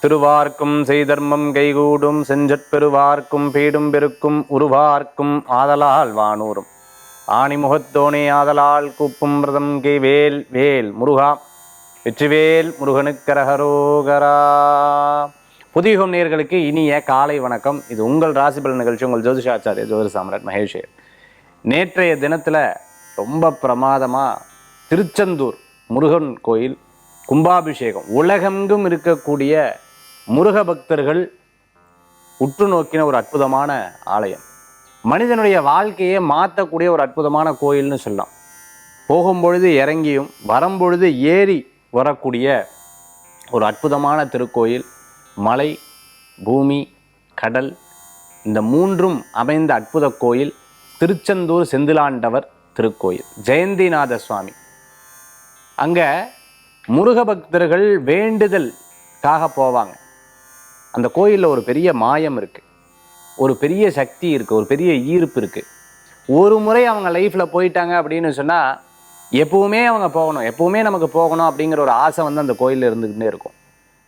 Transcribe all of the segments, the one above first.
திருவார்க்கும் செய்தர்மம் கைகூடும் செஞ்சற்பெருவார்க்கும் பீடும் பெருக்கும் உருவார்க்கும் ஆதலால் வானூரும் ஆணிமுகத்தோனே ஆதலால் கூப்பும் விரதம் கை வேல் வேல் முருகா வெற்றிவேல் முருகனுக்கரகரோகரா. புதியுகம் நேயர்களுக்கு இனிய காலை வணக்கம். இது உங்கள் ராசிபலன் நிகழ்ச்சி. உங்கள் ஜோதிஷாச்சாரிய ஜோதிட சாம்ராட் மகேஷ். நேற்றைய தினத்தில் ரொம்ப பிரமாதமாக திருச்செந்தூர் முருகன் கோயில் கும்பாபிஷேகம், உலகெங்கும் இருக்கக்கூடிய முருக பக்தர்கள் உற்று நோக்கின ஒரு அற்புதமான ஆலயம், மனிதனுடைய வாழ்க்கையை மாற்றக்கூடிய ஒரு அற்புதமான கோயில்னு சொல்லலாம். போகும்பொழுது இறங்கியும் வரும்பொழுது ஏறி வரக்கூடிய ஒரு அற்புதமான திருக்கோயில். மலை, பூமி, கடல் இந்த மூன்றும் அமைந்த அற்புத கோயில் திருச்செந்தூர் செந்திலாண்டவர் திருக்கோயில், ஜெயந்திநாத சுவாமி. அங்கே முருக பக்தர்கள் வேண்டுதலுக்காக போவாங்க. அந்த கோயிலில் ஒரு பெரிய மாயம் இருக்குது, ஒரு பெரிய சக்தி இருக்குது, ஒரு பெரிய ஈர்ப்பு இருக்குது. ஒரு முறை அவங்க லைஃப்பில் போயிட்டாங்க அப்படின்னு சொன்னால் எப்பவுமே அவங்க போகணும், எப்பவுமே நமக்கு போகணும் அப்படிங்கிற ஒரு ஆசை அந்த கோயிலில் இருந்துக்கிட்டே இருக்கும்.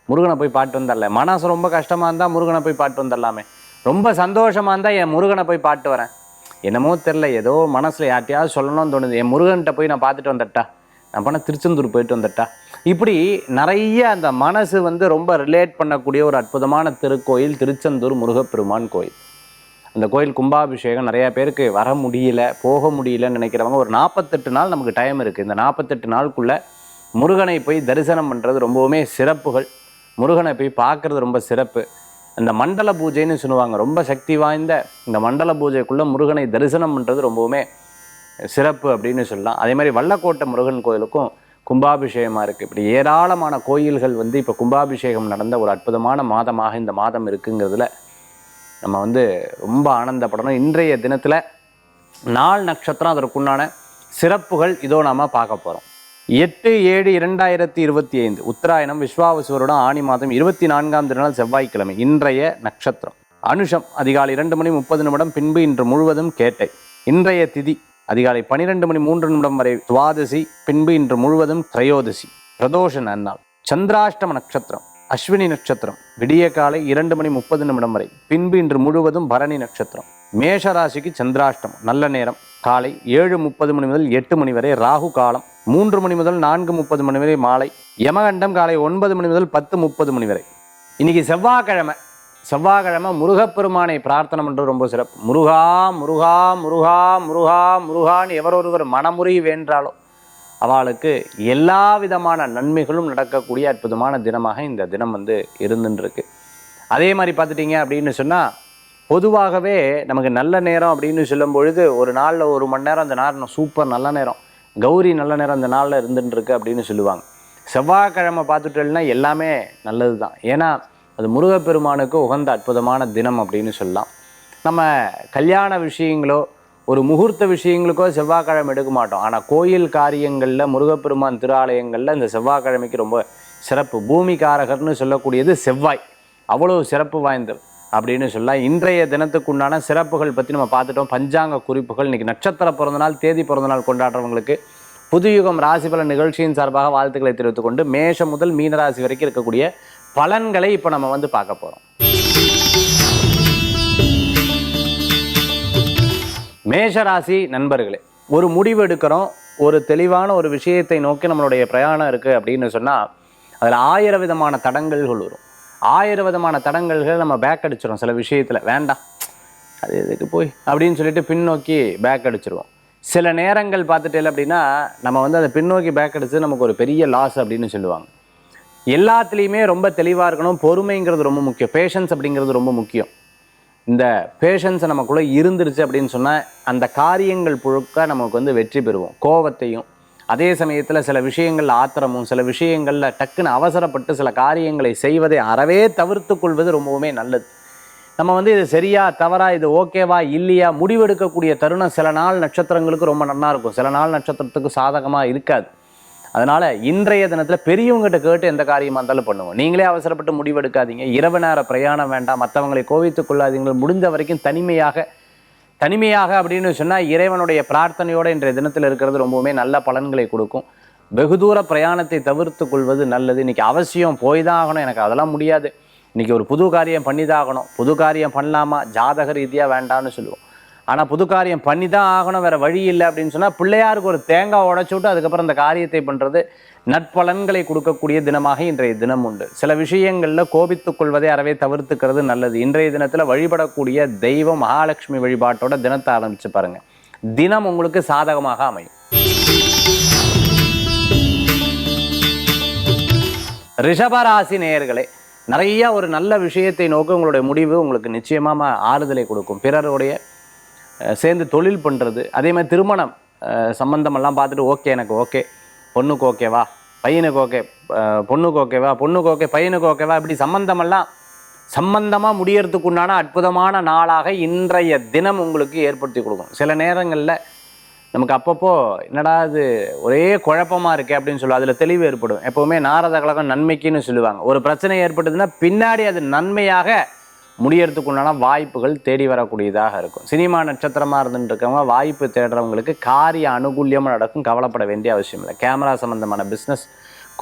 முருகனை போய் பாட்டு வந்துடல, மனசு ரொம்ப கஷ்டமாக இருந்தால் முருகனை போய் பாட்டு வந்துடலாமே, ரொம்ப சந்தோஷமாக இருந்தால் என் முருகனை போய் பாட்டு வரேன், என்னமோ தெரில ஏதோ மனசில் யார்ட்டையாவது சொல்லணும்னு தோணுது, என் முருகன்கிட்ட போய் நான் பார்த்துட்டு வந்துட்டா, நான் போனால் திருச்செந்தூர் போயிட்டு வந்துட்டா. இப்படி நிறைய அந்த மனசு ரொம்ப ரிலேட் பண்ணக்கூடிய ஒரு அற்புதமான திருக்கோயில் திருச்செந்தூர் முருகப்பெருமான் கோயில். அந்த கோயில் கும்பாபிஷேகம் நிறையா பேருக்கு வர முடியல, போக முடியலன்னு நினைக்கிறவங்க ஒரு 48 நாள் நமக்கு டைம் இருக்குது. இந்த 48 நாளுக்குள்ளே முருகனை போய் தரிசனம் பண்ணுறது ரொம்பவுமே சிறப்புகள். முருகனை போய் பார்க்குறது ரொம்ப சிறப்பு. இந்த மண்டல பூஜைன்னு சொல்லுவாங்க, ரொம்ப சக்தி வாய்ந்த இந்த மண்டல பூஜைக்குள்ளே முருகனை தரிசனம் பண்ணுறது ரொம்பவுமே சிறப்பு அப்படின்னு சொல்லலாம். அதே மாதிரி வல்லக்கோட்டை முருகன் கோயிலுக்கும் கும்பாபிஷேகமாக இருக்குது. இப்படி ஏராளமான கோயில்கள் இப்போ கும்பாபிஷேகம் நடந்த ஒரு அற்புதமான மாதமாக இந்த மாதம் இருக்குங்கிறதுல நம்ம ரொம்ப ஆனந்தப்படணும். இன்றைய தினத்தில் நாள் நட்சத்திரம் அதற்குண்டான சிறப்புகள் இதோ நாம் பார்க்க போகிறோம். 8/7/2025 உத்தராயணம் விஸ்வாவசுவருடன் ஆணி மாதம் 24ஆம் திருநாள் செவ்வாய்க்கிழமை. இன்றைய நட்சத்திரம் அனுஷம் அதிகாலை 2:30 பின்பு இன்று முழுவதும் கேட்டை. இன்றைய திதி அதிகாலை 12:03 வரை துவாதசி, பின்பு இன்று முழுவதும் திரையோதசி, பிரதோஷ நன்னாள். சந்திராஷ்டம நட்சத்திரம் அஸ்வினி நட்சத்திரம் விடிய காலை 2:30 வரை, பின்பு இன்று முழுவதும் பரணி நட்சத்திரம். மேஷராசிக்கு சந்திராஷ்டமம், நல்ல நேரம் காலை 7:30 முதல் 8 மணி வரை, ராகு காலம் 3 மணி முதல் 4:30 வரை மாலை, யமகண்டம் காலை 9 மணி முதல் 10:30 வரை. இன்னைக்கு செவ்வாய்க்கிழமை முருகப்பெருமானை பிரார்த்தனை பண்ணுறது ரொம்ப சிறப்பு. முருகா முருகா முருகா முருகா முருகான்னு எவர் ஒருவர் மனமுருகி வேண்டாலோ அவளுக்கு எல்லா விதமான நன்மைகளும் நடக்கக்கூடிய அற்புதமான தினமாக இந்த தினம் இருந்துருக்கு. அதே மாதிரி பார்த்துட்டிங்க அப்படின்னு சொன்னால் பொதுவாகவே நமக்கு நல்ல நேரம் அப்படின்னு சொல்லும் பொழுது ஒரு நாளில் 1 மணி நேரம் அந்த நேரம் சூப்பர் நல்ல நேரம், கௌரி நல்ல நேரம் அந்த நாளில் இருந்துருக்கு அப்படின்னு சொல்லுவாங்க. செவ்வாய்க்கிழமை பார்த்துட்டோம்னா எல்லாமே நல்லது தான். ஏன்னா அது முருகப்பெருமானுக்கு உகந்த அற்புதமான தினம் அப்படின்னு சொல்லலாம். நம்ம கல்யாண விஷயங்களோ ஒரு முகூர்த்த விஷயங்களுக்கோ செவ்வாய்க்கிழமை எடுக்க மாட்டோம். ஆனால் கோயில் காரியங்களில் முருகப்பெருமான் திருஆலயங்களில் இந்த செவ்வாய்க்கிழமைக்கு ரொம்ப சிறப்பு. பூமிகாரகர்னு சொல்லக்கூடியது செவ்வாய், அவ்வளோ சிறப்பு வாய்ந்தது அப்படின்னு சொல்லலாம். இன்றைய தினத்துக்குண்டான சிறப்புகள் பற்றி நம்ம பார்த்துட்டோம். பஞ்சாங்க குறிப்புகள், இன்றைக்கி நட்சத்திர பிறந்தநாள் தேதி பிறந்தநாள் கொண்டாடுறவங்களுக்கு புதுயுகம் ராசிபலன் நிகழ்ச்சியின் சார்பாக வாழ்த்துக்களை தெரிவித்துக் கொண்டு மேஷம் முதல் மீனராசி வரைக்கும் இருக்கக்கூடிய பலன்களை இப்போ நம்ம பார்க்க போகிறோம். மேஷராசி நண்பர்களே, ஒரு முடிவு எடுக்கிறோம், ஒரு தெளிவான ஒரு விஷயத்தை நோக்கி நம்மளுடைய பிரயாணம் இருக்குது அப்படின்னு சொன்னால் அதில் 1000 விதமான தடங்கல்கள் வரும். 1000 விதமான தடங்கல்கள் நம்ம பேக் அடிச்சிடும். சில விஷயத்தில் வேண்டாம் அது எதுக்கு போய் அப்படின்னு சொல்லிட்டு பின்னோக்கி பேக் அடிச்சிருவோம். சில நேரங்கள் பார்த்துட்டே அப்படின்னா நம்ம அதை பின்னோக்கி பேக் அடிச்சு நமக்கு ஒரு பெரிய லாஸ் அப்படின்னு சொல்லுவாங்க. எல்லாத்துலேயுமே ரொம்ப தெளிவாக இருக்கணும். பொறுமைங்கிறது ரொம்ப முக்கியம், பேஷன்ஸ் அப்படிங்கிறது ரொம்ப முக்கியம். இந்த பேஷன்ஸை நமக்குள்ளே இருந்துருச்சு அப்படின்னு சொன்னால் அந்த காரியங்கள் புழுக்க நமக்கு வெற்றி பெறுவோம். கோபத்தையும் அதே சமயத்தில் சில விஷயங்கள் ஆத்திரமும், சில விஷயங்களில் டக்குன்னு அவசரப்பட்டு சில காரியங்களை செய்வதை அறவே தவிர்த்து கொள்வது ரொம்பவுமே நல்லது. நம்ம இது சரியா தவறா, இது ஓகேவா இல்லையா முடிவெடுக்கக்கூடிய தருணம் சில நாள் நட்சத்திரங்களுக்கு ரொம்ப நல்லா இருக்கும், சில நாள் நட்சத்திரத்துக்கு சாதகமாக இருக்காது. அதனால் இன்றைய தினத்தில் பெரியவங்ககிட்ட கேட்டு எந்த காரியமாக இருந்தாலும் பண்ணுவோம். நீங்களே அவசரப்பட்டு முடிவெடுக்காதீங்க. இரவு நேர பிரயாணம் வேண்டாம், மற்றவங்களை கோவித்துக் கொள்ளாதீங்க. முடிந்த வரைக்கும் தனிமையாக அப்படின்னு சொன்னால் இறைவனுடைய பிரார்த்தனையோடு இன்றைய தினத்தில் இருக்கிறது ரொம்பவுமே நல்ல பலன்களை கொடுக்கும். வெகு தூர பிரயாணத்தை தவிர்த்து கொள்வது நல்லது. இன்றைக்கி அவசியம் போய் தான் ஆகணும், எனக்கு அதெல்லாம் முடியாது, இன்றைக்கி ஒரு புது காரியம் பண்ணி தான் ஆகணும். புது காரியம் பண்ணலாமா, ஜாதக ரீதியாக வேண்டான்னு சொல்லுவோம். ஆனால் புது காரியம் பண்ணி தான் ஆகணும், வேறு வழி இல்லை அப்படின்னு சொன்னால் பிள்ளையாருக்கு ஒரு தேங்காய் உடைச்சி விட்டு அதுக்கப்புறம் அந்த காரியத்தை பண்ணுறது நற்பலன்களை கொடுக்கக்கூடிய தினமாக இன்றைய தினம் உண்டு. சில விஷயங்களில் கோபித்துக் கொள்வதை அறவே தவிர்த்துக்கிறது நல்லது. இன்றைய தினத்தில் வழிபடக்கூடிய தெய்வம் மகாலட்சுமி வழிபாட்டோட தினத்தை ஆரம்பித்து பாருங்கள். தினம் உங்களுக்கு சாதகமாக அமையும். ரிஷபராசி நேயர்களே, நிறைய ஒரு நல்ல விஷயத்தை நோக்கி உங்களுடைய முடிவு உங்களுக்கு நிச்சயமாக ஆறுதலை கொடுக்கும். பிறருடைய சேர்ந்து தொழில் பண்ணுறது, அதே மாதிரி திருமணம் சம்பந்தமெல்லாம் பார்த்துட்டு ஓகே எனக்கு ஓகே, பொண்ணுக்கு ஓகேவா, பையனுக்கு ஓகே, பொண்ணுக்கு ஓகேவா, பொண்ணுக்கு ஓகே, பையனுக்கு ஓகேவா, இப்படி சம்பந்தமாக முடியறதுக்கு உண்டான அற்புதமான நாளாக இன்றைய தினம் உங்களுக்கு ஏற்படுத்தி கொடுக்கும். சில நேரங்களில் நமக்கு அப்பப்போ என்னடா இது ஒரே குழப்பமாக இருக்கே அப்படின்னு சொல்லுவோம். அதில் தெளிவு ஏற்படும். எப்போவுமே நாரத கழகம் நன்மைக்குன்னு சொல்லுவாங்க. ஒரு பிரச்சனை ஏற்பட்டதுன்னா பின்னாடி அது நன்மையாக முடியறதுக்குண்டான வாய்ப்புகள் தேடி வரக்கூடியதாக இருக்கும். சினிமா நட்சத்திரமாக இருந்துட்டு இருக்கவங்க வாய்ப்பு தேடுறவங்களுக்கு காரிய அனுகூல்யமாக நடக்கும். கவலைப்பட வேண்டிய அவசியம் இல்லை. கேமரா சம்மந்தமான பிஸ்னஸ்,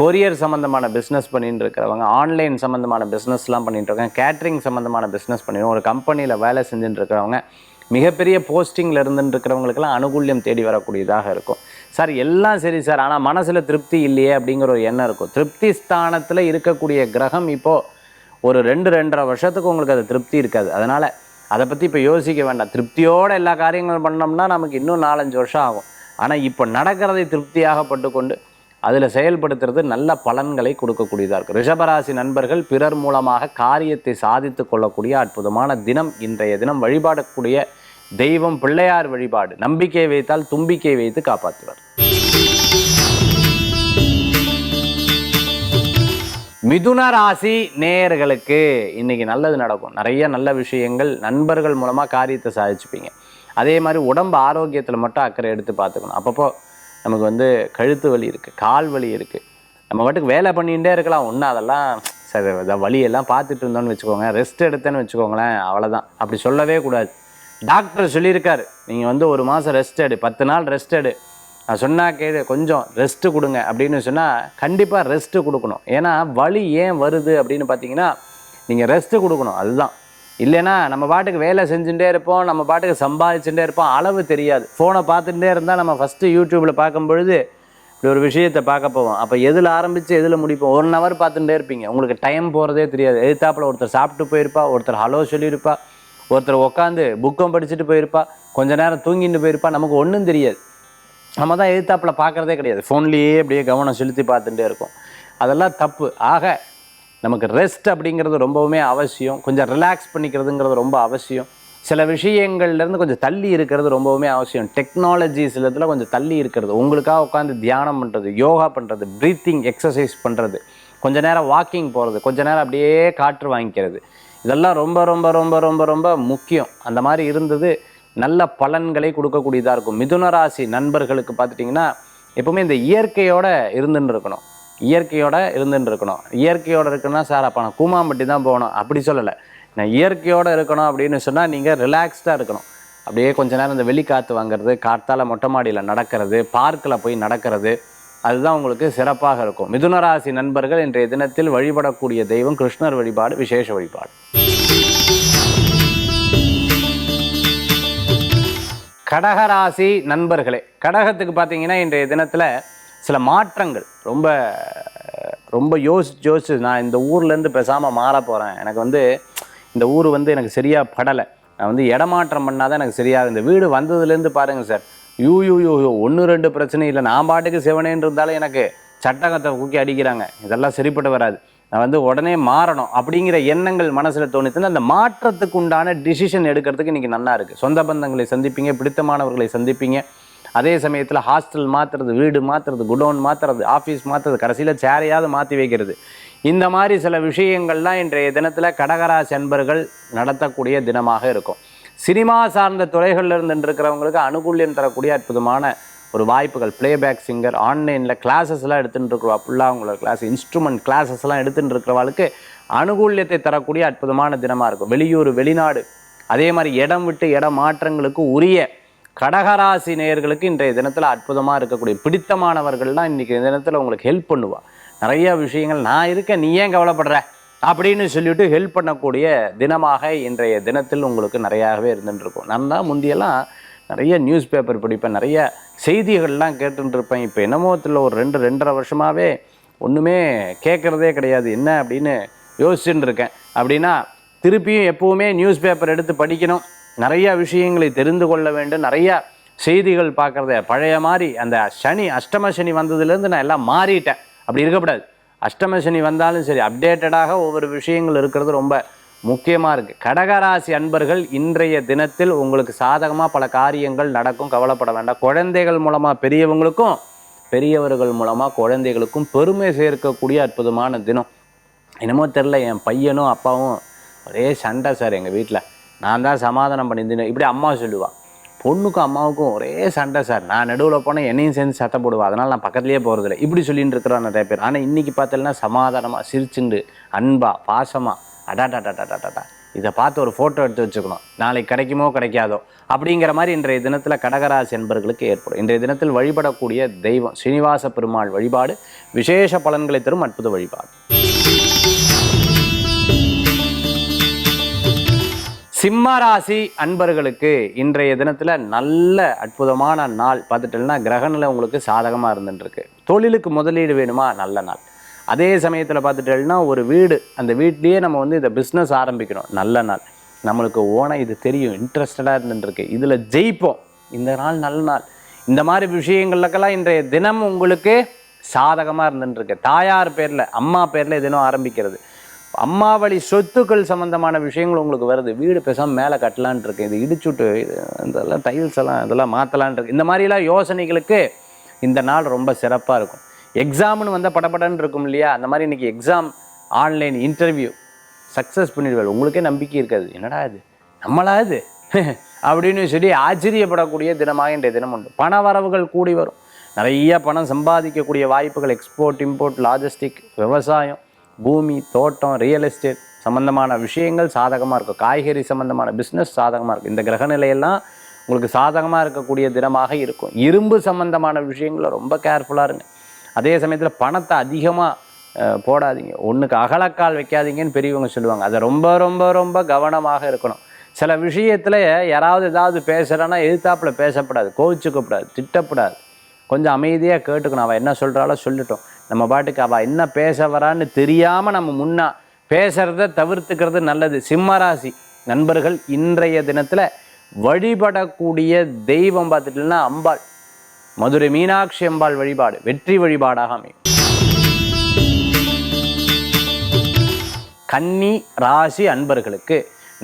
கொரியர் சம்மந்தமான பிஸ்னஸ் பண்ணிட்டு இருக்கிறவங்க, ஆன்லைன் சம்மந்தமான பிஸ்னஸ்லாம் பண்ணிட்டு இருக்காங்க, கேட்ரிங் சம்மந்தமான பிஸ்னஸ் பண்ணிடுவோம், ஒரு கம்பெனியில் வேலை செஞ்சுட்டு இருக்கிறவங்க, மிகப்பெரிய போஸ்டிங்கில் இருந்துட்டு இருக்கிறவங்களுக்கெல்லாம் அனுகூல்யம் தேடி வரக்கூடியதாக இருக்கும். சார் எல்லாம் சரி சார், ஆனால் மனசில் திருப்தி இல்லையே அப்படிங்கிற ஒரு எண்ணம் இருக்கும். திருப்தி ஸ்தானத்தில் இருக்கக்கூடிய கிரகம் இப்போது ஒரு 2-2.5 வருஷத்துக்கு உங்களுக்கு அது திருப்தி இருக்காது. அதனால் அதை பற்றி இப்போ யோசிக்க வேண்டாம். திருப்தியோடு எல்லா காரியங்களும் பண்ணோம்னா நமக்கு இன்னும் 4-5 வருஷம் ஆகும். ஆனால் இப்போ நடக்கிறதை திருப்தியாகப்பட்டு கொண்டு அதில் செயல்படுத்துறது நல்ல பலன்களை கொடுக்கக்கூடியதாக இருக்கும். ரிஷபராசி நண்பர்கள் பிறர் மூலமாக காரியத்தை சாதித்து கொள்ளக்கூடிய அற்புதமான தினம் இன்றைய தினம். வழிபாடக்கூடிய தெய்வம் பிள்ளையார் வழிபாடு. நம்பிக்கை வைத்தால் தும்பிக்கை வைத்து காப்பாற்றுவார். மிதுன ராசி நேயர்களுக்கு இன்னைக்கு நல்லது நடக்கும். நிறைய நல்ல விஷயங்கள், நண்பர்கள் மூலமாக காரியத்தை சாதிச்சுப்பீங்க. அதே மாதிரி உடம்பு ஆரோக்கியத்தில் மட்டும் அக்கறை எடுத்து பார்த்துக்கணும். அப்பப்போ நமக்கு கழுத்து வலி இருக்குது, கால் வலி இருக்குது, நம்ம பாட்டுக்கு வேலை பண்ணிகிட்டே இருக்கலாம், ஒன்றும் அதெல்லாம் சரி வலியெல்லாம் பார்த்துட்டு இருந்தோன்னு வச்சுக்கோங்க, ரெஸ்ட் எடுத்தேன்னு வச்சுக்கோங்களேன், அவ்வளோதான். அப்படி சொல்லவே கூடாது. டாக்டர் சொல்லியிருக்காரு, நீங்கள் 1 மாதம் ரெஸ்ட் எடு, 10 நாள் ரெஸ்ட் எடு, நான் சொன்னால் கேடு, கொஞ்சம் ரெஸ்ட்டு கொடுங்க அப்படின்னு சொன்னால் கண்டிப்பாக ரெஸ்ட்டு கொடுக்கணும். ஏன்னா வலி ஏன் வருது அப்படின்னு பார்த்தீங்கன்னா நீங்கள் ரெஸ்ட்டு கொடுக்கணும். அதுதான். இல்லைன்னா நம்ம பாட்டுக்கு வேலை செஞ்சுட்டே இருப்போம், நம்ம பாட்டுக்கு சம்பாதிச்சுட்டே இருப்போம், அளவு தெரியாது. ஃபோனை பார்த்துட்டே இருந்தால் நம்ம ஃபஸ்ட்டு யூடியூப்பில் பார்க்கும் பொழுது இப்படி ஒரு விஷயத்தை பார்க்க போவோம். அப்போ எதில் ஆரம்பித்து எதில் முடிப்போம். 1 ஹவர் பார்த்துட்டே இருப்பீங்க, உங்களுக்கு டைம் போகிறதே தெரியாது. எதிர்த்தாப்பில் ஒருத்தர் சாப்பிட்டு போயிருப்பா, ஒருத்தர் ஹலோ சொல்லியிருப்பா, ஒருத்தர் உட்காந்து புக்கம் படிச்சுட்டு போயிருப்பா, கொஞ்ச நேரம் தூங்கிட்டு போயிருப்பா, நமக்கு ஒன்றும் தெரியாது. நம்ம தான் எதிர்த்தாப்பில் பார்க்குறதே கிடையாது, ஃபோன்லேயே அப்படியே கவனம் செலுத்தி பார்த்துட்டே இருக்கும். அதெல்லாம் தப்பு. ஆக நமக்கு ரெஸ்ட் அப்படிங்கிறது ரொம்பவுமே அவசியம். கொஞ்சம் ரிலாக்ஸ் பண்ணிக்கிறதுங்கிறது ரொம்ப அவசியம். சில விஷயங்கள்லேருந்து கொஞ்சம் தள்ளி இருக்கிறது ரொம்பவுமே அவசியம். டெக்னாலஜிஸ்லத்தில் கொஞ்சம் தள்ளி இருக்கிறது, உங்களுக்காக உட்காந்து தியானம் பண்ணுறது, யோகா பண்ணுறது, ப்ரீத்திங் எக்ஸசைஸ் பண்ணுறது, கொஞ்ச நேரம் வாக்கிங் போகிறது, கொஞ்ச நேரம் அப்படியே காற்று வாங்கிக்கிறது, இதெல்லாம் ரொம்ப ரொம்ப ரொம்ப ரொம்ப ரொம்ப முக்கியம். அந்த மாதிரி இருந்தது நல்ல பலன்களை கொடுக்கக்கூடியதாக இருக்கும். மிதுன ராசி நண்பர்களுக்கு பார்த்துட்டிங்கன்னா எப்பவுமே இந்த இயற்கையோடு இருந்துன்னு இருக்கணும். இயற்கையோடு இருக்குன்னா சார் அப்போ நான் கூமாம்பட்டி தான் போகணும் அப்படி சொல்லலை. நான் இயற்கையோடு இருக்கணும் அப்படின்னு சொன்னால் நீங்கள் ரிலாக்ஸ்டாக இருக்கணும். அப்படியே கொஞ்ச நேரம் இந்த வெளிக்காற்று வாங்கிறது, காற்றால் மொட்டை மாடியில் நடக்கிறது, பார்க்கில் போய் நடக்கிறது, அதுதான் உங்களுக்கு சிறப்பாக இருக்கும். மிதுன ராசி நண்பர்கள் இன்றைய தினத்தில் வழிபடக்கூடிய தெய்வம் கிருஷ்ணர் வழிபாடு, விசேஷ வழிபாடு. கடகராசி நண்பர்களே, கடகத்துக்கு பார்த்தீங்கன்னா இன்றைய தினத்தில் சில மாற்றங்கள் ரொம்ப ரொம்ப யோசிச்சு நான் இந்த ஊர்லேருந்து பேசாமல் மாற போகிறேன், எனக்கு இந்த ஊர் எனக்கு சரியாக படலை, நான் இடமாற்றம் பண்ணாதான் எனக்கு சரியாக, இந்த வீடு வந்ததுலேருந்து பாருங்கள் சார், யூ 1-2 பிரச்சனை இல்லை, நான் பாட்டுக்கு செவனேன்னு இருந்தாலும் எனக்கு சட்டகத்தை ஊக்கி அடிக்கிறாங்க, இதெல்லாம் சரிப்பட்டு வராது, நான் உடனே மாறணும் அப்படிங்கிற எண்ணங்கள் மனசில் தோணிச்சுன்னா அந்த மாற்றத்துக்கு உண்டான டிசிஷன் எடுக்கிறதுக்கு இன்றைக்கி நல்லா இருக்குது. சொந்த பந்தங்களை சந்திப்பீங்க, பிடித்தமானவர்களை சந்திப்பீங்க. அதே சமயத்தில் ஹாஸ்டல் மாற்றுறது, வீடு மாற்றுறது, குடோன் மாற்றுறது, ஆஃபீஸ் மாற்றுறது, கடைசியில் சேரையாவது மாற்றி வைக்கிறது, இந்த மாதிரி சில விஷயங்கள்லாம் இன்றைய தினத்தில் கடகராசி அன்பர்கள் நடத்தக்கூடிய தினமாக இருக்கும். சினிமா சார்ந்த துறைகளில் இருந்து இருக்கிறவங்களுக்கு அனுகூல்யம் தரக்கூடிய அற்புதமான ஒரு வாய்ப்புகள். பிளேபேக் சிங்கர், ஆன்லைனில் கிளாஸஸ்லாம் எடுத்துகிட்டு இருக்கிறவா, ஃபுல்லாக அவங்களோட கிளாஸ், இன்ஸ்ட்ருமெண்ட் கிளாஸஸ்லாம் எடுத்துகிட்டு இருக்கிறவாளுக்கு அனுகூல்யத்தை தரக்கூடிய அற்புதமான தினமாக இருக்கும். வெளியூர், வெளிநாடு, அதே மாதிரி இடம் விட்டு இடம் மாற்றங்களுக்கு உரிய கடகராசி நேயர்களுக்கு இன்றைய தினத்தில் அற்புதமாக இருக்கக்கூடிய பிடித்தமானவர்கள்லாம் இன்றைக்கி தினத்தில் உங்களுக்கு ஹெல்ப் பண்ணுவாள். நிறைய விஷயங்கள், நான் இருக்கேன் நீ ஏன் கவலைப்படுற அப்படின்னு சொல்லிட்டு ஹெல்ப் பண்ணக்கூடிய தினமாக இன்றைய தினத்தில் உங்களுக்கு நிறையாவே இருந்துட்டுருக்கும். நான் தான் முந்தியெல்லாம் நிறைய நியூஸ் பேப்பர் படிப்பேன், நிறைய செய்திகள்லாம் கேட்டுருப்பேன். இப்போ என்னமோத்தில் ஒரு 2-2.5 வருஷமாகவே ஒன்றுமே கேட்குறதே கிடையாது. என்ன அப்படின்னு யோசிச்சுட்டு இருக்கேன். அப்படின்னா திருப்பியும் எப்போவுமே நியூஸ் பேப்பர் எடுத்து படிக்கணும், நிறையா விஷயங்களை தெரிந்து கொள்ள வேண்டும், நிறையா செய்திகள் பார்க்குறத. பழைய மாதிரி அந்த அஷ்டம சனி வந்ததுலேருந்து நான் எல்லாம் மாறிட்டேன். அப்படி இருக்கக்கூடாது. அஷ்டம சனி வந்தாலும் சரி, அப்டேட்டடாக ஒவ்வொரு விஷயங்கள் இருக்கிறது ரொம்ப முக்கியமாக இருக்குது. கடகராசி அன்பர்கள் இன்றைய தினத்தில் உங்களுக்கு சாதகமாக பல காரியங்கள் நடக்கும், கவலைப்பட வேண்டாம். குழந்தைகள் மூலமாக பெரியவங்களுக்கும், பெரியவர்கள் மூலமாக குழந்தைகளுக்கும் பெருமை சேர்க்கக்கூடிய அற்புதமான தினம். என்னமோ தெரில, என் பையனும் அப்பாவும் ஒரே சண்டை சார் எங்கள் வீட்டில், நான் தான் சமாதானம் பண்ணியிருந்தேன் இப்படி அம்மா சொல்லுவாள். பொண்ணுக்கும் அம்மாவுக்கும் ஒரே சண்டை சார், நான் நடுவில் போனால் என்னையும் சேர்ந்து சட்டை போடுவாள், அதனால் நான் பக்கத்துலேயே போகிறதில்ல இப்படி சொல்லிட்டு இருக்கிறோம் நிறைய பேர். ஆனால் இன்றைக்கி பார்த்தீங்கன்னா சமாதானமாக சிரிச்சுண்டு அன்பா பாசமாக அடாடாடாடாடாடா இதை பார்த்து ஒரு ஃபோட்டோ எடுத்து வச்சுக்கணும், நாளைக்கு கிடைக்குமோ கிடைக்காதோ அப்படிங்கிற மாதிரி இன்றைய தினத்தில் கடகராசி என்பர்களுக்கு ஏற்படும். இன்றைய தினத்தில் வழிபடக்கூடிய தெய்வம் ஸ்ரீனிவாச பெருமாள் வழிபாடு விசேஷ பலன்களை தரும் அற்புத வழிபாடு. சிம்மராசி அன்பர்களுக்கு இன்றைய தினத்தில் நல்ல அற்புதமான நாள். பார்த்துட்டோம்னா கிரகநிலை உங்களுக்கு சாதகமாக இருந்துட்டுருக்கு. தொழிலுக்கு முதலீடு வேணுமா, நல்ல நாள். அதே சமயத்தில் பார்த்துட்டோம்னா ஒரு வீடு, அந்த வீட்லேயே நம்ம வந்து இந்த பிஸ்னஸ் ஆரம்பிக்கணும், நல்ல நாள். நம்மளுக்கு ஓனம் இது தெரியும், இன்ட்ரெஸ்டடாக இருந்துட்டுருக்கு, இதில் ஜெயிப்போம், இந்த நாள் நல்ல நாள். இந்த மாதிரி விஷயங்களுக்கெல்லாம் இன்றைய தினம் உங்களுக்கு சாதகமாக இருந்துட்டுருக்கு. தாயார் பேரில், அம்மா பேரில் தினம் ஆரம்பிக்கிறது, அம்மா வழி சொத்துக்கள் சம்மந்தமான விஷயங்கள் உங்களுக்கு வருது. வீடு பேசாமல் மேலே கட்டலான் இருக்கு, இது இடிச்சுட்டு இதெல்லாம் டைல்ஸ் எல்லாம் இதெல்லாம் மாற்றலான் இருக்கு. இந்த மாதிரிலாம் யோசனைகளுக்கு இந்த நாள் ரொம்ப சிறப்பாக இருக்கும். எக்ஸாம்னு வந்தால் படப்படன்னு இருக்கும் இல்லையா, அந்த மாதிரி இன்றைக்கி எக்ஸாம் ஆன்லைன் இன்டர்வியூ சக்ஸஸ் பண்ணிடுவார். உங்களுக்கே நம்பிக்கை இருக்காது, என்னடா இது நம்மளா இது அப்படின்னு சொல்லி ஆச்சரியப்படக்கூடிய தினமாக இன்றைய தினம் உண்டு. பண வரவுகள் கூடி வரும், நிறைய பணம் சம்பாதிக்கக்கூடிய வாய்ப்புகள். எக்ஸ்போர்ட் இம்போர்ட் லாஜிஸ்டிக், விவசாயம், பூமி தோட்டம், ரியல் எஸ்டேட் சம்மந்தமான விஷயங்கள் சாதகமாக இருக்கும். காய்கறி சம்மந்தமான பிஸ்னஸ் சாதகமாக இருக்கும். இந்த கிரகநிலையெல்லாம் உங்களுக்கு சாதகமாக இருக்கக்கூடிய தினமாக இருக்கும். இரும்பு சம்மந்தமான விஷயங்களை ரொம்ப கேர்ஃபுல்லாக இருங்க. அதே சமயத்தில் பணத்தை அதிகமாக போடாதீங்க, ஒன்றுக்கு அகலக்கால் வைக்காதீங்கன்னு பெரியவங்க சொல்லுவாங்க. அதை ரொம்ப ரொம்ப ரொம்ப கவனமாக இருக்கணும். சில விஷயத்தில் யாராவது ஏதாவது பேசுகிறேன்னா எதிர்த்தாப்பில் பேசப்படாது, கோவிச்சுக்கப்படாது, திட்டப்படாது, கொஞ்சம் அமைதியாக கேட்டுக்கணும். அவள் என்ன சொல்கிறாலோ சொல்லிட்டோம், நம்ம பாட்டுக்கு அவள் என்ன பேச வரான்னு தெரியாமல் நம்ம முன்னா பேசுகிறத தவிர்த்துக்கிறது நல்லது. சிம்மராசி நண்பர்கள் இன்றைய தினத்தில் வழிபடக்கூடிய தெய்வம் பார்த்துட்டீங்கன்னா அம்பாள், மதுரை மீனாட்சி அம்பாள் வழிபாடு வெற்றி வழிபாடாக அமையும். கன்னி ராசி அன்பர்களுக்கு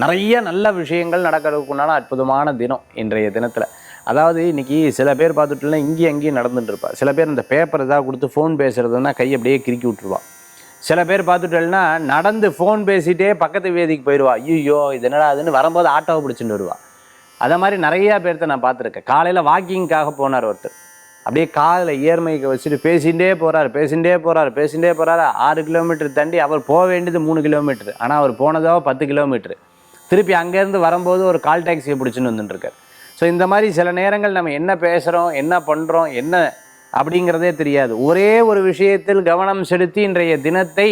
நிறைய நல்ல விஷயங்கள் நடக்கிறதுக்குண்டான அற்புதமான தினம் இன்றைய தினத்தில். அதாவது இன்றைக்கி சில பேர் பார்த்துட்டுனா இங்கேயும் அங்கேயும் நடந்துட்டு இருப்பா. சில பேர் இந்த பேப்பர் ஏதாவது கொடுத்து ஃபோன் பேசுகிறதுனா கை அப்படியே கிறுக்கி விட்டுருவா. சில பேர் பார்த்துட்டேன்னா நடந்து ஃபோன் பேசிகிட்டே பக்கத்து வேதிக்கு போயிடுவா. ஐயோ இது என்னடா அதுன்னு வரும்போது ஆட்டோவை பிடிச்சிட்டு வருவா. அதை மாதிரி நிறையா பேர்த்த நான் பார்த்துருக்கேன். காலையில் வாக்கிங்காக போனார் ஒருத்தர், அப்படியே காலில் இயர்மைக்கு வச்சுட்டு பேசிகிட்டே போகிறார் 6 கிலோமீட்டர் தாண்டி அவர் போக வேண்டியது 3 கிலோமீட்டர், ஆனால் அவர் போனதோ 10 கிலோமீட்டர். திருப்பி அங்கேருந்து வரும்போது ஒரு கால் டாக்ஸியை பிடிச்சின்னு வந்துட்டுருக்கார். ஸோ இந்த மாதிரி சில நேரங்கள் நம்ம என்ன பேசுகிறோம், என்ன பண்ணுறோம், என்ன அப்படிங்கிறதே தெரியாது. ஒரே ஒரு விஷயத்தில் கவனம் செலுத்தி இன்றைய தினத்தை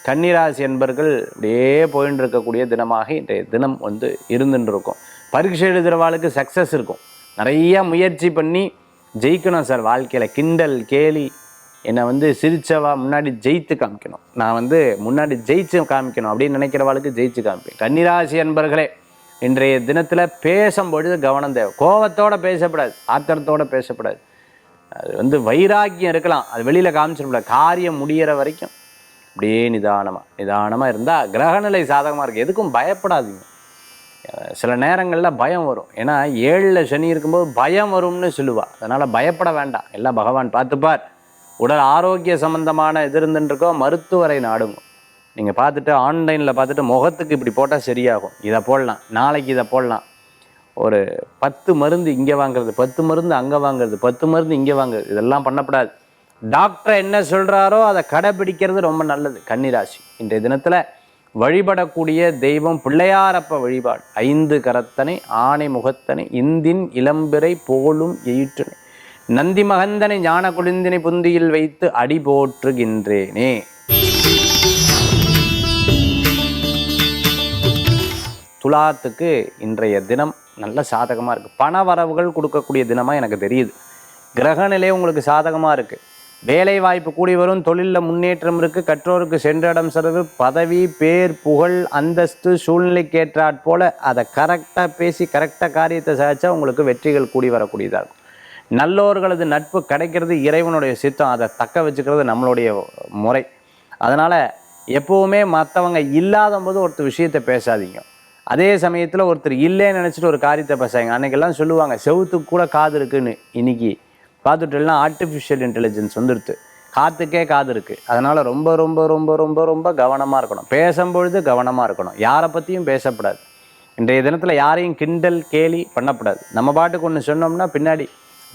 கன்னிராசி என்பர்கள் அப்படியே போயின்னு இருக்கக்கூடிய தினமாக இன்றைய தினம் வந்து இருந்துட்டு இருக்கும். பரீட்சை எழுதுகிறவாளுக்கு சக்ஸஸ் இருக்கும். நிறையா முயற்சி பண்ணி ஜெயிக்கணும் சார் வாழ்க்கையில். கிண்டல் கேலி என்னை வந்து சிரிச்சவா முன்னாடி ஜெயித்து காமிக்கணும், நான் வந்து முன்னாடி ஜெயிச்சு காமிக்கணும் அப்படின்னு நினைக்கிறவாளுக்கு ஜெயிச்சு காமிப்பேன். கன்னிராசி என்பர்களே இன்றைய தினத்தில் பேசும்பொழுது கவனம் தேவை. கோபத்தோடு பேசப்படாது, ஆத்திரத்தோடு பேசப்படாது. அது வந்து வைராக்கியம் இருக்கலாம், அது வெளியில் காமிச்சிடக்கூடாது. காரியம் முடிகிற வரைக்கும் அப்படியே நிதானமாக இருந்தால் கிரகநிலை சாதகமாக இருக்குது. எதுக்கும் பயப்படாதீங்க. சில நேரங்களில் பயம் வரும், ஏன்னா 7ல் சனி இருக்கும்போது பயம் வரும்னு சொல்லுவாள். அதனால் பயப்பட வேண்டாம், எல்லாம் பகவான் பார்த்துப்பார். உடல் ஆரோக்கிய சம்பந்தமான இது இருந்துருக்கோ மருத்துவரை நாடுங்க. நீங்கள் பார்த்துட்டு ஆன்லைனில் பார்த்துட்டு முகத்துக்கு இப்படி போட்டால் சரியாகும், இதை போடலாம், நாளைக்கு இதை போடலாம். ஒரு 10 மருந்து இங்கே வாங்குறது, 10 மருந்து அங்கே வாங்குறது, 10 மருந்து இங்கே வாங்குறது, இதெல்லாம் பண்ணக்கூடாது. டாக்டர் என்ன சொல்கிறாரோ அதை கடைபிடிக்கிறது ரொம்ப நல்லது. கன்னிராசி இன்றைய தினத்தில் வழிபடக்கூடிய தெய்வம் பிள்ளையாரப்ப வழிபாடு. 5 கரத்தனை ஆணை முகத்தனை இந்தின் இளம்பிறை போலும் எயிற்றனை நந்தி மகந்தனை ஞான குளிந்தினை புந்தியில் வைத்து அடி போற்றுகின்றேனே. துலாத்துக்கு இன்றைய தினம் நல்ல சாதகமாக இருக்குது. பண வரவுகள் கொடுக்கக்கூடிய தினமாக எனக்கு தெரியுது. கிரகநிலை உங்களுக்கு சாதகமாக இருக்குது. வேலை வாய்ப்பு கூடி வரும். தொழிலில் முன்னேற்றம் இருக்குது. கற்றோருக்கு சென்ற இடம் செலவு, பதவி, பேர், புகழ், அந்தஸ்து, சூழ்நிலைக்கேற்றாற் போல் அதை கரெக்டாக பேசி கரெக்டாக காரியத்தை சாதிச்சா உங்களுக்கு வெற்றிகள் கூடி வரக்கூடியதாக இருக்கும். நல்லோர்களது நட்பு கிடைக்கிறது இறைவனுடைய சித்தம். அதை தக்க வச்சுக்கிறது நம்மளுடைய முறை. அதனால் எப்போவுமே மற்றவங்க இல்லாத போது ஒருத்தர் விஷயத்தை பேசாதீங்க. அதே சமயத்தில் ஒருத்தர் இல்லைன்னு நினச்சிட்டு ஒரு காரியத்தை பேசாதீங்க. அன்றைக்கெல்லாம் சொல்லுவாங்க செவுத்துக்கு கூட காது இருக்குன்னு. இன்றைக்கி பார்த்துட்டுலாம் ஆர்டிஃபிஷியல் இன்டெலிஜென்ஸ் வந்துடுது. காற்றுக்கே காது இருக்குது. அதனால் ரொம்ப ரொம்ப ரொம்ப ரொம்ப ரொம்ப கவனமாக இருக்கணும். பேசும்பொழுது கவனமாக இருக்கணும். யாரை பற்றியும் பேசக்கூடாது. இன்றைய தினத்தில் யாரையும் கிண்டல் கேலி பண்ணக்கூடாது. நம்ம பாட்டுக்கு ஒன்று சொன்னோம்னா பின்னாடி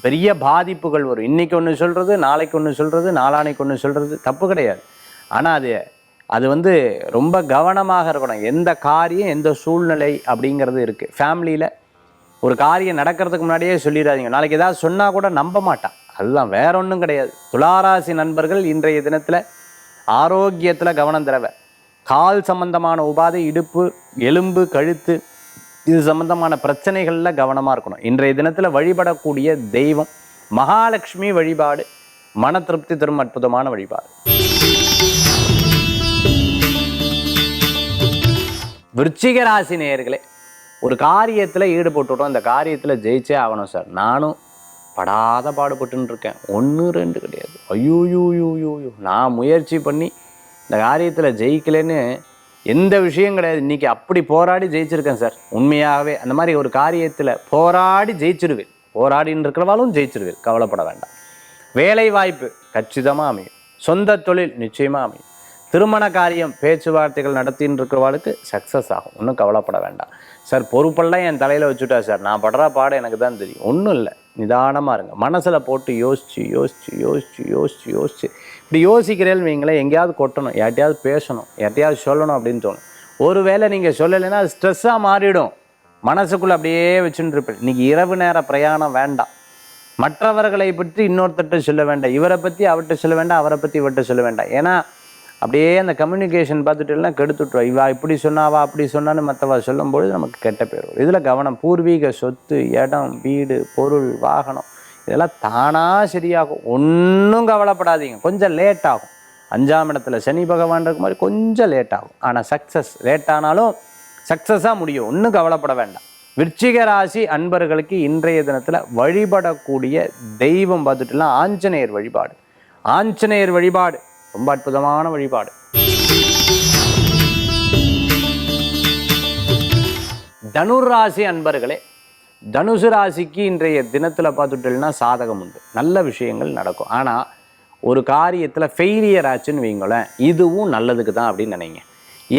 பெரிய பாதிப்புகள் வரும். இன்றைக்கி ஒன்று சொல்கிறது, நாளைக்கு ஒன்று சொல்கிறது, நாளானைக்கு ஒன்று சொல்கிறது தப்பு கிடையாது. ஆனால் அது வந்து ரொம்ப கவனமாக இருக்கணும். எந்த காரியம் எந்த சூழ்நிலை அப்படிங்கிறது இருக்குது. ஃபேமிலியில் ஒரு காரியம் நடக்கிறதுக்கு முன்னாடியே சொல்லிடாதீங்க. நாளைக்கு ஏதாவது சொன்னால் கூட நம்ப மாட்டான். அதுதான், வேற ஒன்றும் கிடையாது. துளாராசி நண்பர்கள் இன்றைய தினத்தில் ஆரோக்கியத்தில் கவனம் தரவை. கால் சம்பந்தமான உபாதை, இடுப்பு, எலும்பு, கழுத்து இது சம்பந்தமான பிரச்சனைகளில் கவனமாக இருக்கணும். இன்றைய தினத்தில் வழிபடக்கூடிய தெய்வம் மகாலட்சுமி வழிபாடு மன திருப்தி தரும் அற்புதமான வழிபாடு. விருச்சிக ராசி நேயர்களே, ஒரு காரியத்தில் ஈடுபட்டுட்டோம். அந்த காரியத்தில் ஜெயிச்சே ஆகணும் சார். நானும் படாத பாடுபட்டுன்னு இருக்கேன். 1 2 கிடையாது. ஐயோயோயோயோ நான் முயற்சி பண்ணி இந்த காரியத்தில் ஜெயிக்கலைன்னு எந்த விஷயம் கிடையாது. இன்றைக்கி அப்படி போராடி ஜெயிச்சிருக்கேன் சார். உண்மையாகவே அந்த மாதிரி ஒரு காரியத்தில் போராடி ஜெயிச்சிருவேன். போராடின்னு இருக்கிறவாலும் ஜெயிச்சிருவேன். கவலைப்பட வேண்டாம். வேலை வாய்ப்பு கச்சிதமாக அமையும். சொந்த தொழில் நிச்சயமாக அமையும். திருமண காரியம் பேச்சுவார்த்தைகள் நடத்தின்னு இருக்கிறவாளுக்கு சக்ஸஸ் ஆகும். ஒன்றும் கவலைப்பட வேண்டாம். சார் பொறுப்பெல்லாம் என் தலையில் வச்சுட்டா சார், நான் படுற பாடு எனக்கு தான் தெரியும். ஒன்றும் இல்லை, நிதானமாக இருங்க. மனசில் போட்டு யோசிச்சு யோசிச்சு யோசிச்சு யோசிச்சு யோசிச்சு இப்படி யோசிக்கிறேன்னு வைங்களேன், எங்கேயாவது கொட்டணும், யார்ட்டையாவது பேசணும், யார்ட்டையாவது சொல்லணும் அப்படின்னு தோணும். ஒரு வேளை நீங்கள் சொல்லலைன்னா அது ஸ்ட்ரெஸ்ஸாக மாறிடும். மனசுக்குள்ளே அப்படியே வச்சுட்டு இருப்பேன். இன்றைக்கி இரவு நேர பிரயாணம் வேண்டாம். மற்றவர்களை பற்றி இன்னொருத்தட்ட சொல்ல வேண்டாம். இவரை பற்றி அவர்கிட்ட சொல்ல வேண்டாம், அவரை பற்றி இவர்கிட்ட சொல்ல வேண்டாம். ஏன்னா அப்படியே அந்த கம்யூனிகேஷன் பார்த்துட்டுலாம் கெடுத்துட்ருவா. இவா இப்படி சொன்னாவா அப்படி சொன்னான்னு மற்றவா சொல்லும்பொழுது நமக்கு கெட்ட பேர் வரும். இதில் கவனம். பூர்வீக சொத்து, இடம், வீடு, பொருள், வாகனம் இதெல்லாம் தானாக சரியாகும். ஒன்றும் கவலைப்படாதீங்க. கொஞ்சம் லேட் ஆகும். 5ஆம் இடத்துல சனி பகவான் இருக்க மாதிரி கொஞ்சம் லேட் ஆகும். ஆனால் சக்ஸஸ் லேட் ஆனாலும் சக்ஸஸாக முடியும். ஒன்றும் கவலைப்பட வேண்டாம். விருச்சிக ராசி அன்பர்களுக்கு இன்றைய தினத்தில் வழிபடக்கூடிய தெய்வம் பார்த்துட்டுலாம் ஆஞ்சநேயர் வழிபாடு. ஆஞ்சநேயர் வழிபாடு ரொம்ப அற்புதமான வழிபாடு. தனுர் ராசி அன்பர்களே, தனுசு ராசிக்கு இன்றைய தினத்தில் பார்த்துட்டோம்னா சாதகம் உண்டு. நல்ல விஷயங்கள் நடக்கும். ஆனால் ஒரு காரியத்தில் ஃபெயிலியர் ஆச்சுன்னு வைங்களேன், இதுவும் நல்லதுக்கு தான் அப்படின்னு நினைங்க.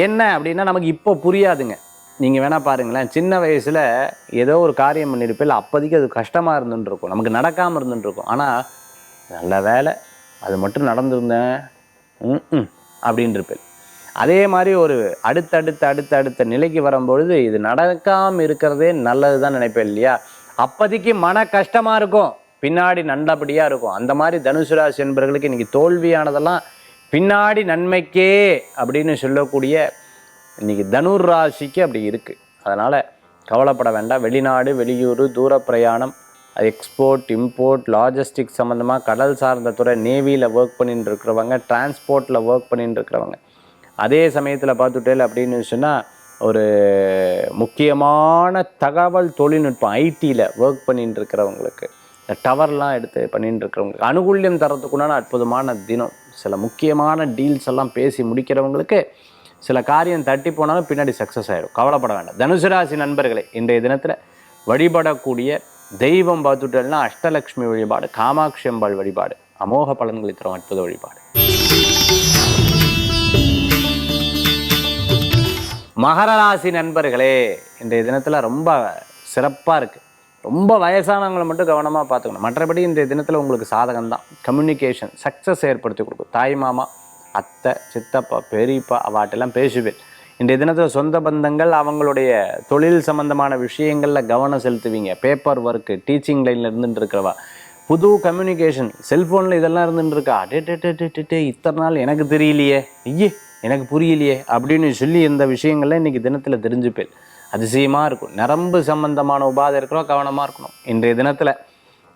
என்ன அப்படின்னா நமக்கு இப்போ புரியாதுங்க. நீங்கள் வேணால் பாருங்களேன், சின்ன வயசில் ஏதோ ஒரு காரியம் பண்ணியிருப்பில் அப்போதைக்கு அது கஷ்டமாக இருந்துருக்கும், நமக்கு நடக்காமல் இருந்துருக்கும். ஆனால் நல்ல வேலை அது மட்டும் நடந்திருந்தேன் அப்படின்னு இருப்பேன். அதே மாதிரி ஒரு அடுத்த நிலைக்கு வரும்பொழுது இது நடக்காமல் இருக்கிறதே நல்லது தான் நினைப்பேன் இல்லையா? அப்போதைக்கு மன கஷ்டமாக இருக்கும், பின்னாடி நல்லபடியாக இருக்கும். அந்த மாதிரி தனுசு ராசி என்பவர்களுக்கு இன்றைக்கி தோல்வியானதெல்லாம் பின்னாடி நன்மைக்கே அப்படின்னு சொல்லக்கூடிய இன்றைக்கி தனுர் ராசிக்கு அப்படி இருக்குது. அதனால் கவலைப்பட வேண்டாம். வெளிநாடு, வெளியூர், தூர பிரயாணம், எக்ஸ்போர்ட், இம்போர்ட், லாஜிஸ்டிக் சம்மந்தமாக கடல் சார்ந்த துறை, நேவியில் ஒர்க் பண்ணிட்டு இருக்கிறவங்க, டிரான்ஸ்போர்ட்டில் ஒர்க் பண்ணிட்டு இருக்கிறவங்க, அதே சமயத்தில் பார்த்துட்டேன் அப்படின்னு சொன்னால் ஒரு முக்கியமான தகவல் தொழில்நுட்பம் ஐடியில் ஒர்க் பண்ணிட்டு இருக்கிறவங்களுக்கு, இந்த டவர்லாம் எடுத்து பண்ணிட்டு இருக்கிறவங்களுக்கு அனுகூல்யம் தரத்துக்குண்டான அற்புதமான தினம். சில முக்கியமான டீல்ஸ் எல்லாம் பேசி முடிக்கிறவங்களுக்கு சில காரியம் தட்டி போனாலும் பின்னாடி சக்ஸஸ் ஆகிடும். கவலைப்பட வேண்டாம். தனுசு ராசி நண்பர்களே, இன்றைய தினத்தில் வழிபடக்கூடிய தெய்வம் பார்த்துட்டேன்னா அஷ்டலக்ஷ்மி வழிபாடு, காமாட்சி அம்பாள் வழிபாடு அமோக பலன்களை தரும் அற்புத வழிபாடு. மகர ராசி நண்பர்களே, இன்றைய தினத்தில் ரொம்ப சிறப்பாக இருக்குது. ரொம்ப வயசானவங்களை மட்டும் கவனமாக பார்த்துக்கணும். மற்றபடி இன்றைய தினத்தில் உங்களுக்கு சாதகம்தான். கம்யூனிகேஷன் சக்ஸஸ் ஏற்படுத்தி கொடுக்கும். தாய் மாமா, அத்தை, சித்தப்பா, பெரியப்பா அவாட்டெல்லாம் பேசுவேன். இன்றைய தினத்தில் சொந்த பந்தங்கள், அவங்களுடைய தொழில் சம்பந்தமான விஷயங்களில் கவனம் செலுத்துவீங்க. பேப்பர் ஒர்க்கு, டீச்சிங் லைனில் இருந்துட்டு இருக்கிறவா, புது கம்யூனிகேஷன், செல்ஃபோனில் இதெல்லாம் இருந்துட்டு இருக்கா, டே இத்தனை நாள் எனக்கு தெரியலையே, ஐயே எனக்கு புரியலையே அப்படின்னு சொல்லி இந்த விஷயங்கள்லாம் இன்றைக்கி தினத்தில் தெரிஞ்சுப்பேன். அதிசயமாக இருக்கும். நரம்பு சம்பந்தமான உபாதை இருக்கிறோம், கவனமாக இருக்கணும். இன்றைய தினத்தில்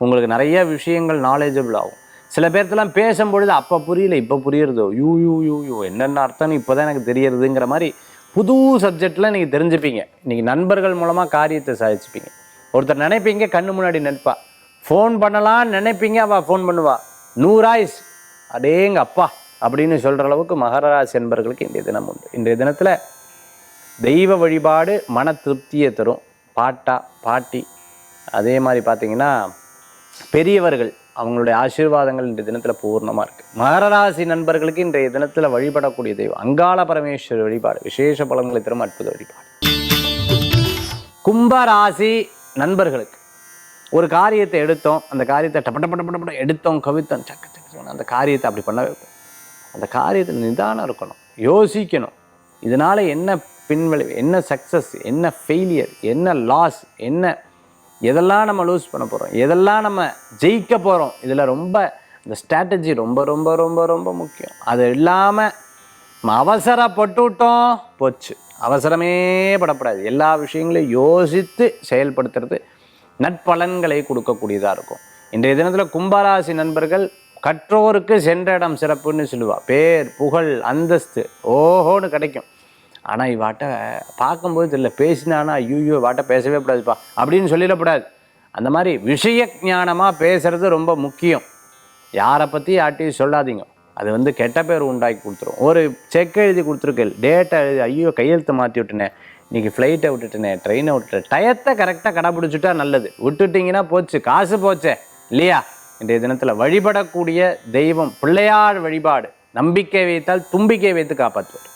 உங்களுக்கு நிறைய விஷயங்கள் நாலேஜபிள் ஆகும். சில பேர்த்தெல்லாம் பேசும்பொழுது அப்போ புரியல, இப்போ புரியுறதோ, யூ என்னென்ன அர்த்தம்னு இப்போ தான் எனக்கு தெரியறதுங்கிற மாதிரி புது சப்ஜெக்டில் நீங்கள் தெரிஞ்சுப்பீங்க. இன்றைக்கி நண்பர்கள் மூலமாக காரியத்தை சாதிச்சுப்பீங்க. ஒருத்தர் நினைப்பீங்க, கண்ணு முன்னாடி நினைப்பா, ஃபோன் பண்ணலான்னு நினைப்பீங்க, அவள் ஃபோன் பண்ணுவா, 100 ஆயுஸ் அடேங்க அப்பா அப்படின்னு சொல்கிற அளவுக்கு மகர ராசி என்பர்களுக்கு இன்றைய தினம் உண்டு. இன்றைய தினத்தில் தெய்வ வழிபாடு மன திருப்தியை தரும். பாட்டி அதே மாதிரி பார்த்திங்கன்னா பெரியவர்கள் அவங்களுடைய ஆசீர்வாதங்கள் இன்றைய தினத்தில் பூர்ணமாக இருக்குது. மகர ராசி நண்பர்களுக்கு இன்றைய தினத்தில் வழிபடக்கூடிய தெய்வம் அங்காள பரமேஸ்வரி வழிபாடு விசேஷ பலன்களை தரும் அற்புத வழிபாடு. கும்பராசி நண்பர்களுக்கு ஒரு காரியத்தை எடுத்தோம், அந்த காரியத்தை டப்பட்ட எடுத்தோம், கவித்தோம், சக்க அந்த காரியத்தை அப்படி பண்ணவே, அந்த காரியத்தை நிதானம் இருக்கணும், யோசிக்கணும். இதனால் என்ன பின்விளைவு, என்ன சக்ஸஸ், என்ன ஃபெயிலியர், என்ன லாஸ், என்ன எதெல்லாம் நம்ம லூஸ் பண்ண போகிறோம், எதெல்லாம் நம்ம ஜெயிக்க போகிறோம். இதில் ரொம்ப இந்த ஸ்ட்ராட்டஜி ரொம்ப ரொம்ப ரொம்ப ரொம்ப முக்கியம். அது இல்லாமல் அவசரப்பட்டுவிட்டோம் போச்சு. அவசரமே படப்படாது. எல்லா விஷயங்களையும் யோசித்து செயல்படுத்துறது நற்பலன்களை கொடுக்கக்கூடியதாக இருக்கும். இன்றைய தினத்தில் கும்பராசி நண்பர்கள் கற்றோருக்கு சென்ற இடம் சிறப்புன்னு சொல்லுவா. பேர் புகழ் அந்தஸ்து ஓஹோன்னு கிடைக்கும். ஆனால் இவாட்ட பார்க்கும்போது தெரியல, பேசினானா ஐயோ வாட்ட பேசவே கூடாதுப்பா அப்படின்னு சொல்லிடக்கூடாது. அந்த மாதிரி விஷய ஞானமாக பேசுகிறது ரொம்ப முக்கியம். யாரை பற்றி யார்ட்டையும் சொல்லாதீங்க, அது கெட்ட பேர் உண்டாக்கி கொடுத்துரும். ஒரு செக் எழுதி கொடுத்துருக்கேன், டேட்டை எழுதி ஐயோ கையெழுத்து மாற்றி விட்டுனேன், இன்றைக்கி ஃப்ளைட்டை விட்டுட்டேனே, ட்ரெயினை விட்டுட்டேன், டயத்தை கரெக்டாக கடைப்பிடிச்சிட்டா நல்லது. விட்டுட்டிங்கன்னா போச்சு, காசு போச்சே இல்லையா. இன்றைய தினத்தில் வழிபடக்கூடிய தெய்வம் பிள்ளையார் வழிபாடு. நம்பிக்கை வைத்தால் தும்பிக்கை வைத்து காப்பாற்றுவார்.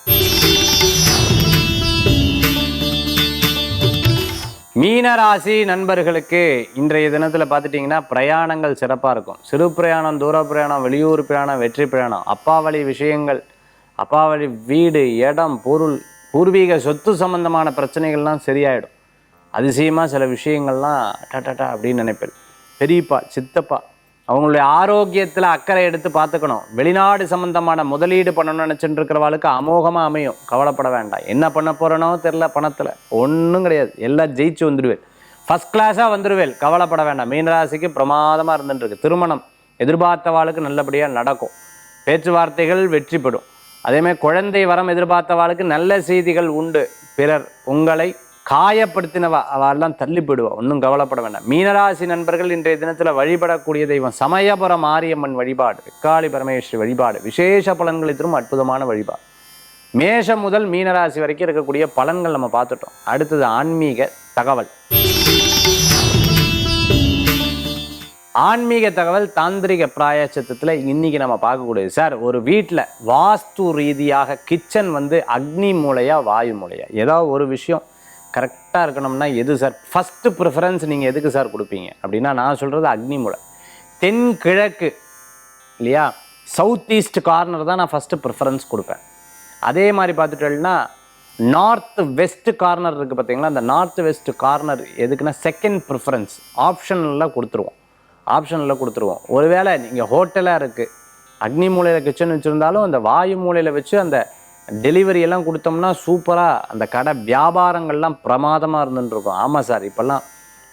மீனராசி நண்பர்களுக்கு இன்றைய தினத்தில் பார்த்துட்டிங்கன்னா பிரயாணங்கள் சிறப்பாக இருக்கும். சிறு பிரயாணம், தூர பிரயாணம், வெளியூர் பிரயாணம், வெற்றி பிரயாணம், அப்பாவளி விஷயங்கள், அப்பாவளி வீடு, இடம், பொருள், பூர்வீக சொத்து சம்பந்தமான பிரச்சனைகள்லாம் சரியாயிடும். அதிசயமாக சில விஷயங்கள்லாம் டா அப்படின்னு நினைப்பேன். பெரியப்பா சித்தப்பா அவங்களுடைய ஆரோக்கியத்தில் அக்கறை எடுத்து பார்த்துக்கணும். வெளிநாடு சம்பந்தமான முதலீடு பண்ணணும்னு நினச்சிட்டு இருக்கிறவாளுக்கு அமோகமாக அமையும், கவலைப்பட வேண்டாம். என்ன பண்ண போகிறனோ தெரில, பணத்தில் ஒன்றும் கிடையாது, எல்லாம் ஜெயிச்சு வந்துடுவேன், ஃபஸ்ட் கிளாஸாக வந்துடுவேன், கவலைப்பட வேண்டாம். மீனராசிக்கு பிரமாதமாக இருந்துட்டுருக்கு. திருமணம் எதிர்பார்த்தவாளுக்கு நல்லபடியாக நடக்கும். பேச்சுவார்த்தைகள் வெற்றி பெறும். அதேமாதிரி குழந்தை வரம் எதிர்பார்த்தவாளுக்கு நல்ல செய்திகள் உண்டு. பிறர் உங்களை காயப்படுத்தினவா அவெல்லாம் தள்ளி போயிடுவா, ஒன்றும் கவலைப்பட வேண்டாம். மீனராசி நண்பர்கள் இன்றைய தினத்தில் வழிபடக்கூடிய தெய்வம் சமயபுரம் மாரியம்மன் வழிபாடு, வெக்காளி பரமேஸ்வரி வழிபாடு விசேஷ பலன்களை தரும் அற்புதமான வழிபாடு. மேஷம் முதல் மீனராசி வரைக்கும் இருக்கக்கூடிய பலன்கள் நம்ம பார்த்துட்டோம். அடுத்தது ஆன்மீக தகவல். ஆன்மீக தகவல் தாந்திரிக பிராயச்சித்தத்தில் இன்னைக்கு நம்ம பார்க்கக்கூடியது. சார், ஒரு வீட்டில் வாஸ்து ரீதியாக கிச்சன் அக்னி மூலையா வாயு மூலையா ஏதாவது ஒரு விஷயம் கரெக்டாக இருக்கணும்னா எது சார் ஃபஸ்ட்டு ப்ரிஃபரன்ஸ் நீங்கள் எதுக்கு சார் கொடுப்பீங்க அப்படின்னா, நான் சொல்கிறது அக்னி மூலை. தென்கிழக்கு இல்லையா, சவுத் ஈஸ்ட் கார்னர் தான் நான் ஃபஸ்ட்டு ப்ரிஃபரன்ஸ் கொடுப்பேன். அதே மாதிரி பார்த்துட்டோம்னா நார்த் வெஸ்ட் கார்னர் இருக்குது பார்த்தீங்களா, அந்த நார்த் வெஸ்ட் கார்னர் எதுக்குன்னா செகண்ட் ப்ரிஃபரன்ஸ் ஆப்ஷனில் கொடுத்துருவோம். ஒருவேளை நீங்கள் ஹோட்டலாக இருக்குது, அக்னி மூலையில் கிச்சன் வச்சுருந்தாலும் அந்த வாயு மூலையில் வச்சு அந்த டெலிவரி எல்லாம் கொடுத்தோம்னா சூப்பராக அந்த கடை வியாபாரங்கள்லாம் பிரமாதமாக இருந்துட்டுருக்கோம். ஆமாம் சார், இப்போல்லாம்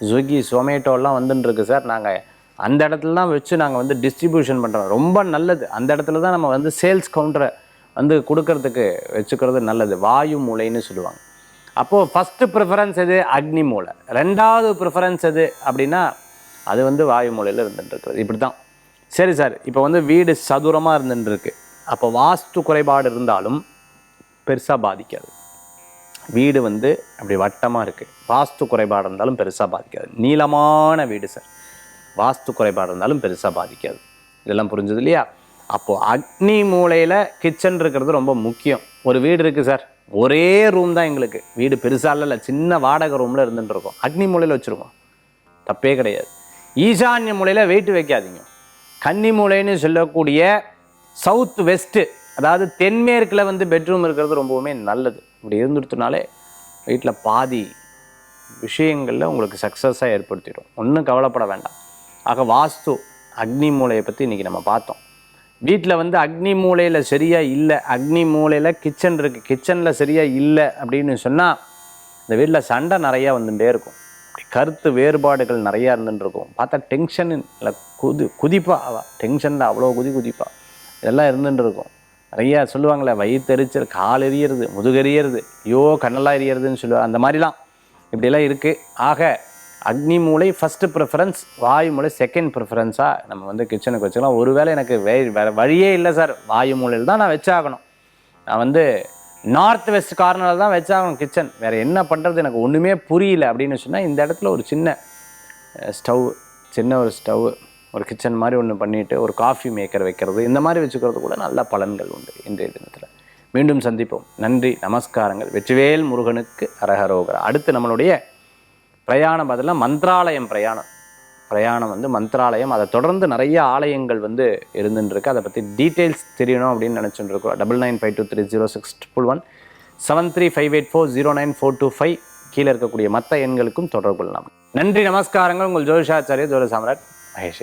ஸ்விக்கி ஜொமேட்டோலாம் வந்துட்டுருக்கு சார், நாங்கள் அந்த இடத்துல தான் வச்சு நாங்கள் டிஸ்ட்ரிபியூஷன் பண்ணுறோம், ரொம்ப நல்லது. அந்த இடத்துல தான் நம்ம சேல்ஸ் கவுண்டரை கொடுக்கறதுக்கு வச்சுக்கிறது நல்லது. வாயு மூலைன்னு சொல்லுவாங்க. அப்போது ஃபஸ்ட்டு ப்ரிஃபரன்ஸ் எது? அக்னி மூலை. ரெண்டாவது ப்ரிஃபரன்ஸ் எது அப்படின்னா அது வாயு மூலையில் இருந்துட்டுருக்குறது. இப்படி தான். சரி சார், இப்போ வீடு சதுரமாக இருந்துட்டுருக்கு, அப்போ வாஸ்து குறைபாடு இருந்தாலும் பெருசாக பாதிக்காது. வீடு அப்படி வட்டமாக இருக்குது, வாஸ்து குறைபாடு இருந்தாலும் பெருசாக பாதிக்காது. நீளமான வீடு சார், வாஸ்து குறைபாடு இருந்தாலும் பெருசாக பாதிக்காது. இதெல்லாம் புரிஞ்சது இல்லையா? அப்போது அக்னி மூலையில் கிச்சன் இருக்கிறது ரொம்ப முக்கியம். ஒரு வீடு இருக்குது சார், ஒரே ரூம் தான் எங்களுக்கு, வீடு பெருசாக இல்லை, சின்ன வாடகை ரூமில் இருந்துட்டு இருக்கோம், அக்னி மூலையில் வச்சுருக்கோம், தப்பே கிடையாது. ஈசான்ய மூலையில் வெயிட் வைக்காதீங்க. கன்னி மூலைன்னு சொல்லக்கூடிய சவுத் வெஸ்ட்டு, அதாவது தென்மேற்கில் பெட்ரூம் இருக்கிறது ரொம்பவுமே நல்லது. இப்படி இருந்துடுத்துனாலே வீட்டில் பாதி விஷயங்களில் உங்களுக்கு சக்ஸஸாக ஏற்படுத்திடும், ஒன்றும் கவலைப்பட வேண்டாம். ஆக வாஸ்து அக்னி மூலையை பற்றி இன்றைக்கி நம்ம பார்த்தோம். வீட்டில் அக்னி மூலையில் சரியாக இல்லை, அக்னி மூலையில் கிச்சன் இருக்குது, கிச்சனில் சரியாக இல்லை அப்படின்னு சொன்னால் இந்த வீட்டில் சண்டை நிறையா வந்துட்டே இருக்கும், கருத்து வேறுபாடுகள் நிறையா இருந்துட்டு இருக்கும். பார்த்தா டென்ஷன் இல்லை குதிப்பா அவள் டென்ஷனில் அவ்வளோ குதிப்பா இதெல்லாம் இருந்துட்டு இருக்கும். நிறையா சொல்லுவாங்களே வயிற்றெரிச்சல், கால் எரியறது, முதுகெரியறது, ஐயோ கண்ணெல்லாம் எரியறதுன்னு சொல்லுவாங்க. அந்த மாதிரிலாம் இப்படிலாம் இருக்குது. ஆக அக்னி மூலை ஃபஸ்ட்டு ப்ரிஃபரன்ஸ், வாயு மூலை செகண்ட் ப்ரிஃபரன்ஸாக நம்ம வந்து கிச்சனுக்கு வச்சுக்கலாம். ஒருவேளை எனக்கு வேறு வழியே இல்லை சார், வாயு மூலையில் தான் நான் வச்சாகணும், நான் வந்து நார்த் வெஸ்ட் கார்னரில் தான் வச்சாகணும் கிச்சன், வேறு என்ன பண்ணுறது எனக்கு ஒன்றுமே புரியல அப்படின்னு சொன்னால் இந்த இடத்துல ஒரு சின்ன ஸ்டவ் ஒரு கிச்சன் மாதிரி ஒன்று பண்ணிவிட்டு ஒரு காஃபி மேக்கர் வைக்கிறது, இந்த மாதிரி வச்சுக்கிறது கூட நல்ல பலன்கள் உண்டு இன்றைய தினத்தில். மீண்டும் சந்திப்போம். நன்றி, நமஸ்காரங்கள். வெற்றிவேல் முருகனுக்கு அரஹரோகரா. அடுத்து நம்மளுடைய பிரயாணம் பதிலாக மந்த்ராலயம் பிரயாணம் வந்து மந்த்ராலயம், அதை தொடர்ந்து நிறைய ஆலயங்கள் வந்து இருந்துருக்கு. அதை பற்றி டீட்டெயில்ஸ் தெரியணும் அப்படின்னு நினச்சிட்டு இருக்கோம். 9952306111 7358409425 கீழே இருக்கக்கூடிய மற்ற எண்களுக்கும் தொடர்பு கொள்ளலாம். நன்றி, நமஸ்காரங்கள். உங்கள் ஜோதிஷாச்சாரிய ஜோதி சாம்ராட் மகேஷ்.